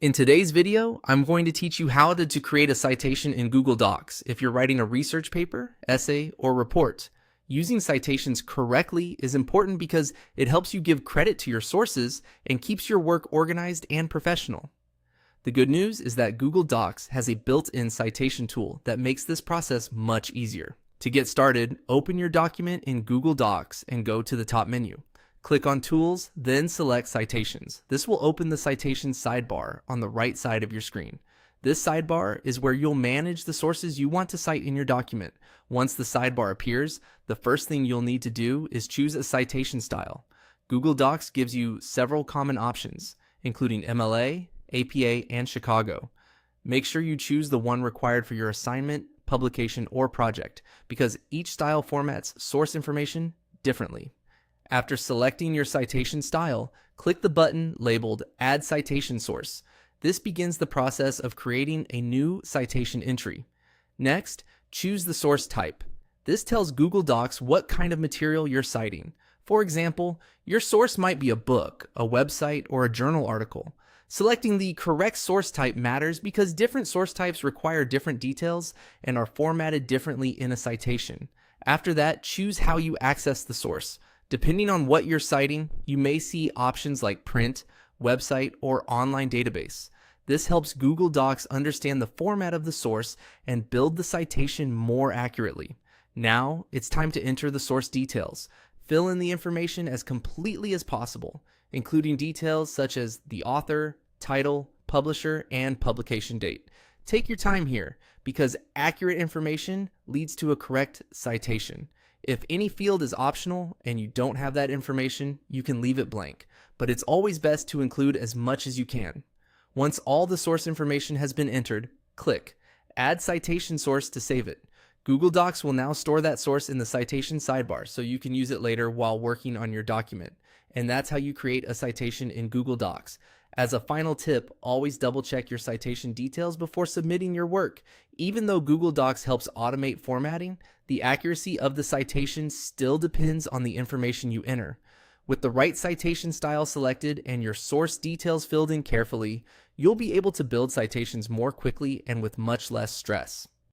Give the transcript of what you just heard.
In today's video, I'm going to teach you how to create a citation in Google Docs if you're writing a research paper, essay, or report. Using citations correctly is important because it helps you give credit to your sources and keeps your work organized and professional. The good news is that Google Docs has a built-in citation tool that makes this process much easier. To get started, open your document in Google Docs and go to the top menu. Click on Tools, then select Citations. This will open the Citations sidebar on the right side of your screen. This sidebar is where you'll manage the sources you want to cite in your document. Once the sidebar appears, the first thing you'll need to do is choose a citation style. Google Docs gives you several common options, including MLA, APA, and Chicago. Make sure you choose the one required for your assignment, publication, or project, because each style formats source information differently. After selecting your citation style, click the button labeled Add Citation Source. This begins the process of creating a new citation entry. Next, choose the source type. This tells Google Docs what kind of material you're citing. For example, your source might be a book, a website, or a journal article. Selecting the correct source type matters because different source types require different details and are formatted differently in a citation. After that, choose how you access the source. Depending on what you're citing, you may see options like print, website, or online database. This helps Google Docs understand the format of the source and build the citation more accurately. Now, it's time to enter the source details. Fill in the information as completely as possible, including details such as the author, title, publisher, and publication date. Take your time here because accurate information leads to a correct citation. If any field is optional and you don't have that information, you can leave it blank, but it's always best to include as much as you can. Once all the source information has been entered, click Add Citation Source to save it. Google Docs will now store that source in the citation sidebar so you can use it later while working on your document. And that's how you create a citation in Google Docs. As a final tip, always double check your citation details before submitting your work. Even though Google Docs helps automate formatting, the accuracy of the citation still depends on the information you enter. With the right citation style selected and your source details filled in carefully, you'll be able to build citations more quickly and with much less stress.